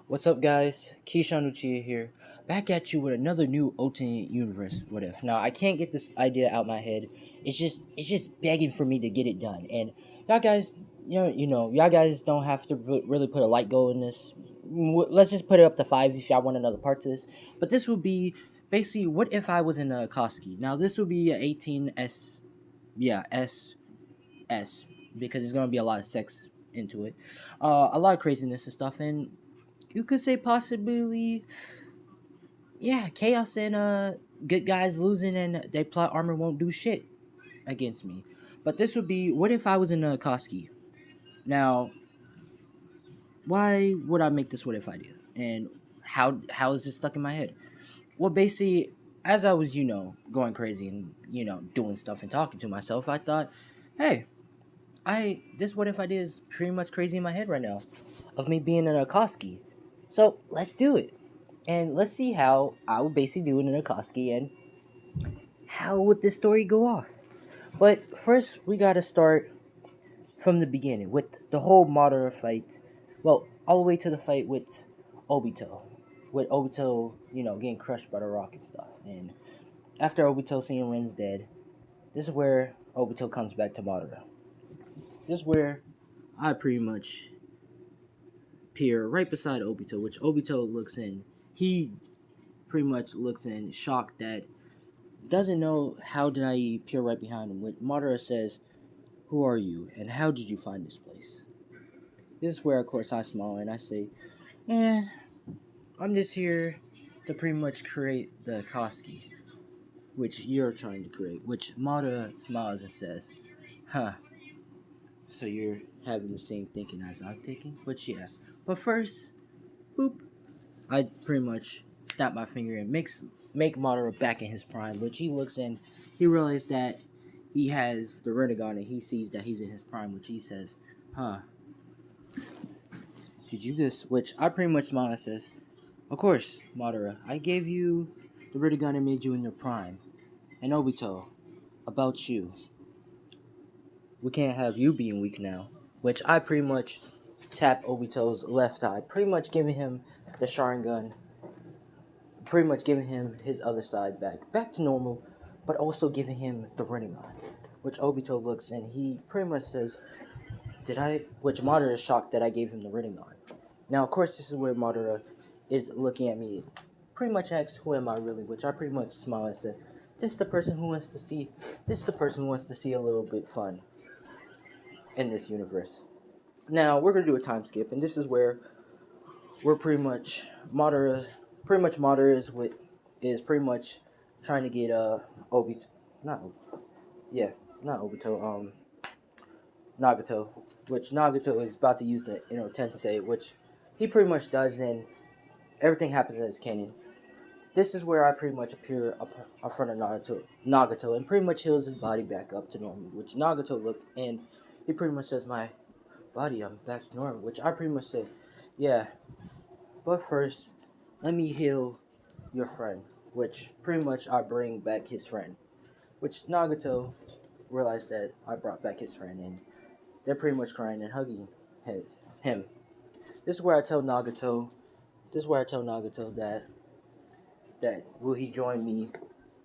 What's up, guys? Keyshawn Uchiha here, back at you with another new alternate universe. What if? Now I can't get this idea out my head. It's just begging for me to get it done. And y'all guys, y'all guys don't have to really put a light goal in this. Let's just put it up to 5 if y'all want another part to this. But this would be basically, what if I was in a Koski? Now this would be a 18S, yeah, S, because there's gonna be a lot of sex into it, a lot of craziness and stuff, and you could say possibly, yeah, chaos and good guys losing and they plot armor won't do shit against me. But this would be, what if I was in a Koski? Now, why would I make this what if idea? And how is this stuck in my head? Well, basically, as I was, going crazy and, doing stuff and talking to myself, I thought, hey, this what if idea is pretty much crazy in my head right now of me being in a Koski. So let's do it. And let's see how I would basically do it in a Koski and how would this story go off. But first, we gotta start from the beginning with the whole Madara fight. Well, all the way to the fight with Obito. With Obito, getting crushed by the rock and stuff. And after Obito seeing Ren's dead, this is where Obito comes back to Madara. This is where I pretty much appear right beside Obito, which Obito looks in. He pretty much looks in, shocked that doesn't know how did I appear right behind him. When Madara says, "Who are you, and how did you find this place?" This is where, of course, I smile and I say, "Eh, I'm just here to pretty much create the Koski, which you're trying to create." Which Madara smiles and says, "Huh, so you're having the same thinking as I'm thinking?" Which, yeah. But first, boop, I pretty much snap my finger and make Madara back in his prime, which he looks in. He realizes that he has the Rinnegan and he sees that he's in his prime, which he says, "Huh, did you just?" Which I pretty much smile and says, "Of course, Madara. I gave you the Rinnegan and made you in your prime. And Obito, about you, we can't have you being weak now." Which I pretty much tap Obito's left eye, pretty much giving him the Sharingan, pretty much giving him his other side back to normal, but also giving him the Rinnegan, which Obito looks and he pretty much says, "Did I?" Which Madara is shocked that I gave him the Rinnegan. Now, of course, this is where Madara is looking at me, pretty much asks, "Who am I really?" Which I pretty much smile and say, "This is the person who wants to see. This is the person who wants to see a little bit fun in this universe." Now we're gonna do a time skip, and this is where we're Madara is pretty much trying to get Obito, not yeah, not Obito, Nagato, which Nagato is about to use the Tensei, which he pretty much does, and everything happens as canon. This is where I pretty much appear up in front of Nagato, and pretty much heals his body back up to normal, which Nagato looked, and he pretty much says, "My body, I'm back to normal," which I pretty much say, "Yeah, but first, let me heal your friend," which pretty much I bring back his friend, which Nagato realized that I brought back his friend, and they're pretty much crying and hugging him. This is where I tell Nagato. This is where I tell Nagato that will he join me?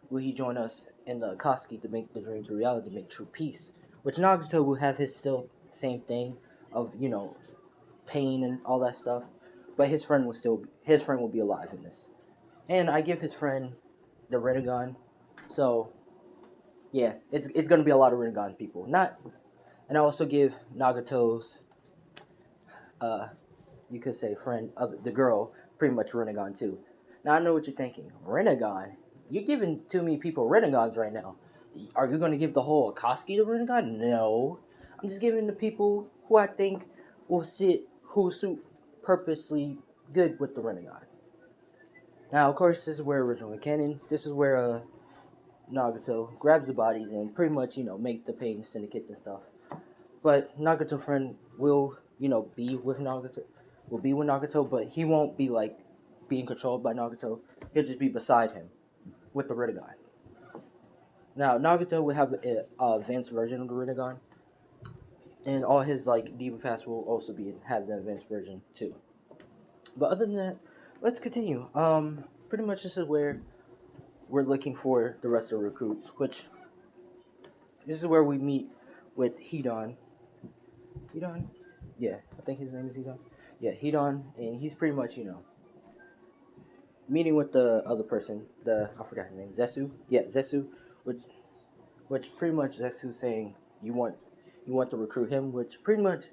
Will he join us in the Akatsuki to make the dreams a reality, to make true peace? Which Nagato will have his still same thing of pain and all that stuff, but his friend will be alive in this. And I give his friend the Rinnegan, so yeah, it's gonna be a lot of Rinnegan people. Not, and I also give Nagato's uh you could say friend, the girl, pretty much Rinnegan too. Now I know what you're thinking, Rinnegan. You're giving too many people Rinnegans right now. Are you gonna give the whole Akatsuki the Rinnegan? No, I'm just giving the people who I think who suit purposely good with the Rinnegan. Now, of course, this is where original canon. This is where Nagato grabs the bodies and pretty much make the pain syndicates and stuff. But Nagato friend will be with Nagato, but he won't be like being controlled by Nagato. He'll just be beside him with the Rinnegan. Now Nagato will have a advanced version of the Rinnegan, and all his like Diva Pass will also have the advanced version too. But other than that, let's continue. Pretty much this is where we're looking for the rest of the recruits, which this is where we meet with Hidan. Hidan? Yeah, I think his name is Hidan. Yeah, Hidan, and he's pretty much, meeting with the other person. I forgot his name. Zesu? Yeah, Zesu, which pretty much Zesu's saying you want to recruit him, which pretty much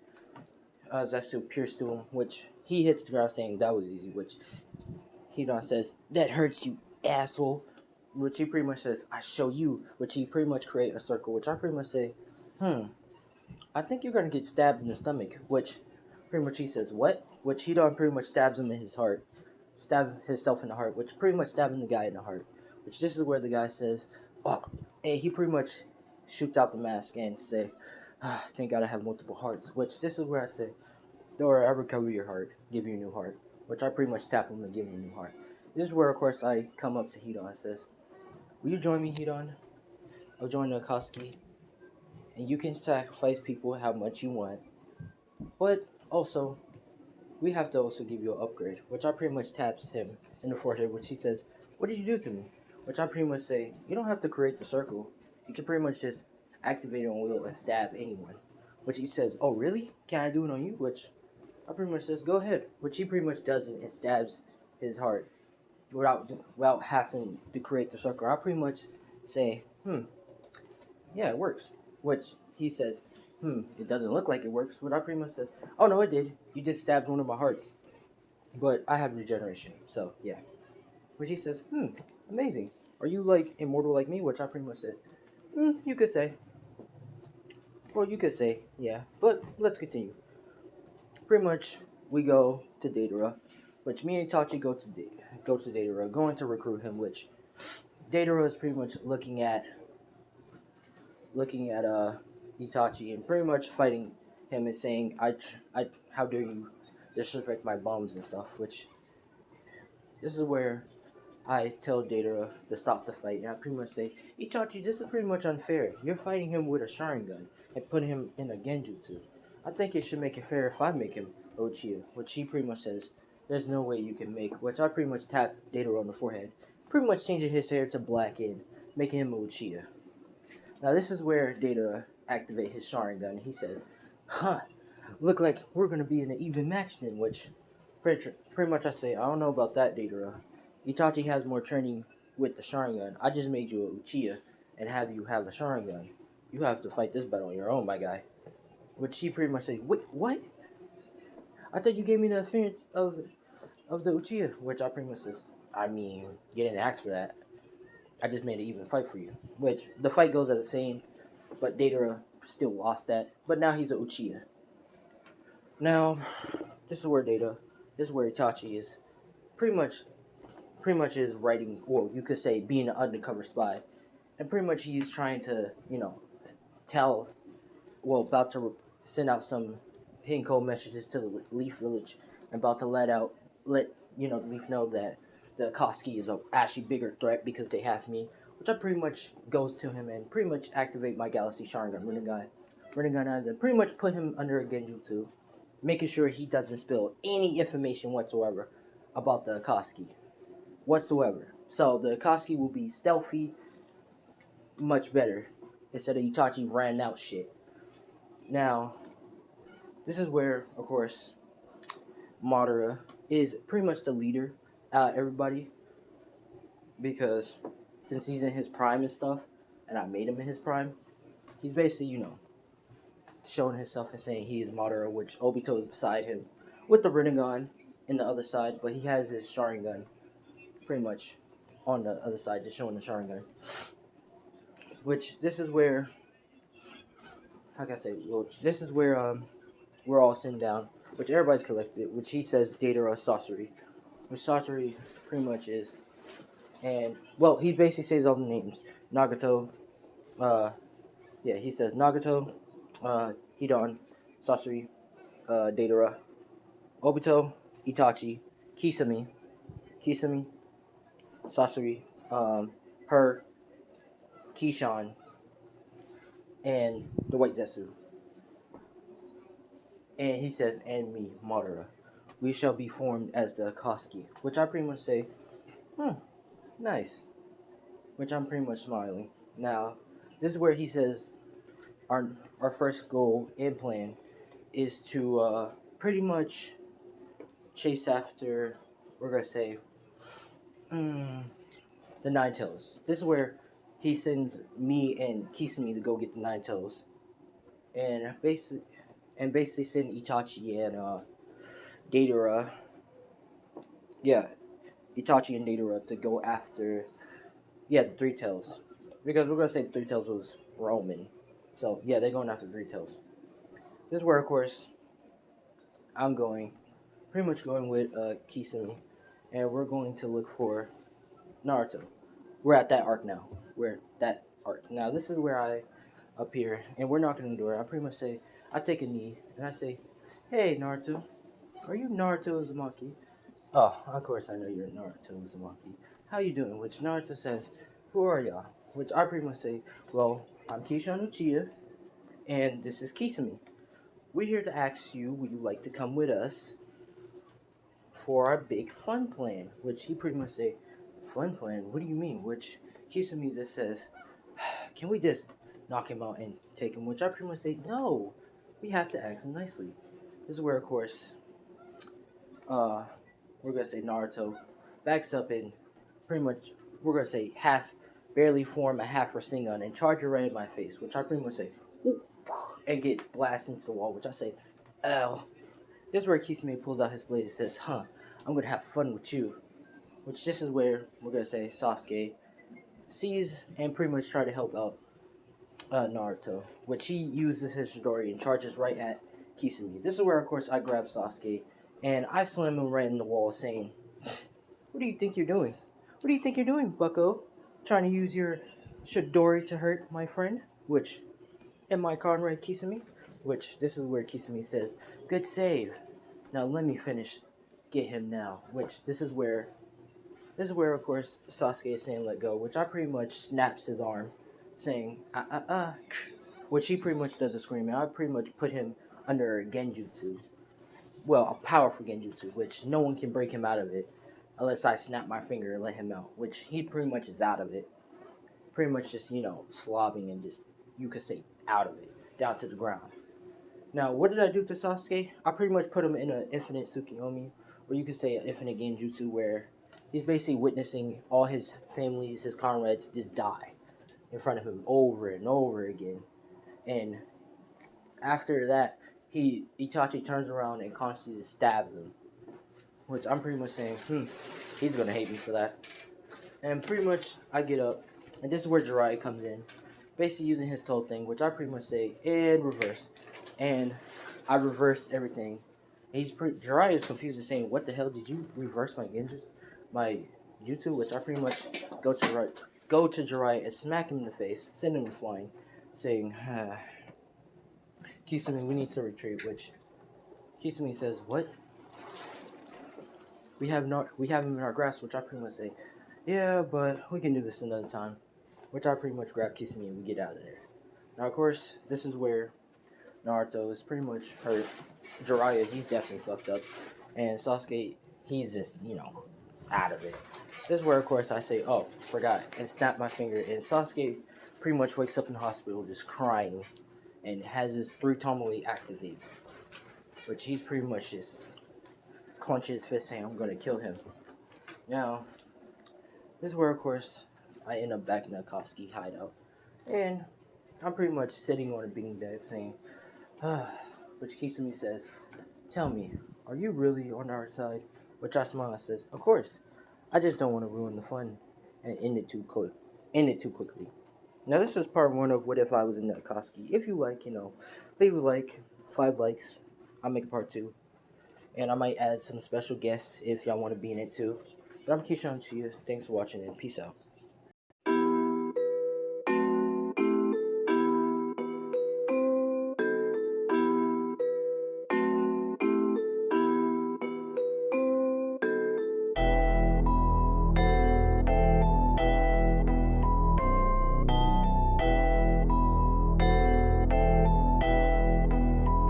Zesu pierced to him, which he hits the ground saying that was easy, which Hidan says, that hurts you, asshole. Which he pretty much says, I show you. Which he pretty much create a circle, which I pretty much say, I think you're gonna get stabbed in the stomach. Which pretty much he says, what? Which Hidan pretty much stabs him in his heart. Stabs himself in the heart, which pretty much stabbing the guy in the heart. Which this is where the guy says, oh, and he pretty much shoots out the mask and say, thank God I have multiple hearts. Which this is where I say, don't worry, I recover your heart, give you a new heart. Which I pretty much tap him and give him a new heart. This is where, of course, I come up to Hidan and says, will you join me, Hidan? I'll join the Akatsuki. And you can sacrifice people how much you want. But also, we have to also give you an upgrade. Which I pretty much taps him in the forehead, which he says, what did you do to me? Which I pretty much say, you don't have to create the circle. You can pretty much just activate it on will and stab anyone. Which he says, oh really? Can I do it on you? Which I pretty much says, go ahead. Which he pretty much does it and stabs his heart without having to create the circle. I pretty much say, yeah, it works. Which he says, it doesn't look like it works. But I pretty much says, oh no, it did. You just stabbed one of my hearts. But I have regeneration, so yeah. Which he says, amazing. Are you like immortal like me? Which I pretty much says, you could say. Well, you could say, yeah. But let's continue. Pretty much, we go to Deidara, which me and Itachi go to Deidara, going to recruit him. Which Deidara is pretty much looking at Itachi and pretty much fighting him and saying, how dare you disrespect my bombs and stuff. Which this is where I tell Deidara to stop the fight, and I pretty much say, Itachi, this is pretty much unfair. You're fighting him with a Sharingan and putting him in a Genjutsu. I think it should make it fair if I make him Uchiha, which he pretty much says, there's no way you can make, which I pretty much tap Deidara on the forehead, pretty much changing his hair to black and making him Uchiha. Now this is where Deidara activate his Sharingan, and he says, look like we're going to be in an even match then, which pretty much I say, I don't know about that, Deidara. Itachi has more training with the Sharingan. I just made you a Uchiha and have you have a Sharingan. You have to fight this battle on your own, my guy. Which he pretty much says, wait, what? I thought you gave me the appearance of the Uchiha. Which I pretty much says, I mean, you didn't ask for that. I just made an even fight for you. Which the fight goes as the same, but Deidara still lost that. But now he's a Uchiha. Now, this is where this is where Itachi is pretty much is writing, or you could say being an undercover spy, and pretty much he's trying to, tell, about to send out some hidden code messages to the Leaf Village, and about to let the Leaf know that the Koski is a actually bigger threat because they have me, which I pretty much goes to him and pretty much activate my Galaxy Sharingan Rinnegan eyes, and pretty much put him under a Genjutsu, making sure he doesn't spill any information whatsoever about the Koski whatsoever. So the Akatsuki will be stealthy, much better, instead of Itachi ran out shit. Now, this is where, of course, Madara is pretty much the leader out of everybody, because since he's in his prime and stuff, and I made him in his prime, he's basically, showing himself and saying he is Madara, which Obito is beside him, with the Rinnegan in the other side, but he has his Sharingan pretty much on the other side, just showing the Sharingan. Which this is where, how can I say? Which this is where we're all sitting down, which everybody's collected. Which he says data or sorcery, which sorcery pretty much is. And well, he basically says all the names. Nagato, he says Nagato, Hidan, sorcery, Deidara, Obito, Itachi, Kisame, sorcery, her, Kishan, and the White Zetsu. And he says, and me, Madara. we shall be formed as the Akatsuki, which I pretty much say, nice, which I'm pretty much smiling. Now, this is where he says our first goal and plan is to pretty much chase after, we're gonna say, the Nine Tails. This is where he sends me and Kisame to go get the Nine Tails, and basically send Itachi and Deidara, yeah, Itachi and Deidara to go after, the Three Tails, because we're gonna say the Three Tails was Roman, so yeah, they're going after Three Tails. This is where, of course, I'm pretty much going with Kisame, and we're going to look for Naruto. We're at that arc now. We're at that arc. Now, this is where I appear, and we're knocking on the door. I pretty much say, I take a knee, and I say, hey, Naruto, are you Naruto Uzumaki? Oh, of course I know you're Naruto Uzumaki. How you doing? Which Naruto says, who are y'all? Which I pretty much say, well, I'm Kishan Uchiha, and this is Kisame. We're here to ask you, would you like to come with us for our big fun plan? Which he pretty much say, fun plan? What do you mean? Which Kisame just says, can we just knock him out and take him? Which I pretty much say, no, we have to ask him nicely. This is where, of course, we're gonna say Naruto backs up and pretty much, we're gonna say barely form a half Rasengan and charge it right in my face, which I pretty much say, ooh, and get blasted into the wall, which I say, ow. This is where Kisame pulls out his blade and says, I'm gonna have fun with you. Which this is where we're gonna say Sasuke sees and pretty much try to help out Naruto, which he uses his Chidori and charges right at Kisame. This is where, of course, I grab Sasuke and I slam him right in the wall, saying, what do you think you're doing? What do you think you're doing, bucko? Trying to use your Chidori to hurt my friend? Which, am I Conrad Kisame? Which, this is where Kisame says, good save. Now let me finish. Get him now. Which, this is where, of course, Sasuke is saying let go. Which I pretty much snaps his arm, saying, which he pretty much does a screaming. I pretty much put him under a genjutsu. Well, a powerful genjutsu, which no one can break him out of it. Unless I snap my finger and let him out. Which he pretty much is out of it. Pretty much just, slobbing and just, you could say, out of it. Down to the ground. Now, what did I do to Sasuke? I pretty much put him in an infinite Tsukiyomi, or you could say an infinite Genjutsu, where he's basically witnessing all his families, his comrades, just die in front of him over and over again. And after that, Itachi turns around and constantly just stabs him, which I'm pretty much saying, he's gonna hate me for that. And pretty much, I get up, and this is where Jiraiya comes in, basically using his toe thing, which I pretty much say, and reverse. And I reversed everything. Jiraiya is confused and saying, what the hell, did you reverse my jutsu? Which I pretty much go to Jiraiya and smack him in the face, send him flying, saying, Kisame, we need to retreat. Which Kisame says, what? We have him in our grasp. Which I pretty much say, yeah, but we can do this another time. Which I pretty much grab Kisame and we get out of there. Now, of course, this is where Naruto is pretty much hurt. Jiraiya, he's definitely fucked up. And Sasuke, he's just, out of it. This is where, of course, I say, oh, forgot, and snap my finger. And Sasuke pretty much wakes up in the hospital just crying and has his 3 Tomoe activated. Which he's pretty much just clenching his fist saying, I'm going to kill him. Now, this is where, of course, I end up back in the Akatsuki hideout. And I'm pretty much sitting on a beanbag saying, which Kisame says, tell me, are you really on our side? Which I smile and says, of course. I just don't want to ruin the fun and end it too quickly. Now this is part 1 of What If I Was in the Akatsuki. If you like, leave a like, 5 likes, I'll make a part 2. And I might add some special guests if y'all want to be in it too. But I'm Kishan Chia. Thanks for watching and peace out.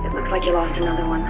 It looks like you lost another one.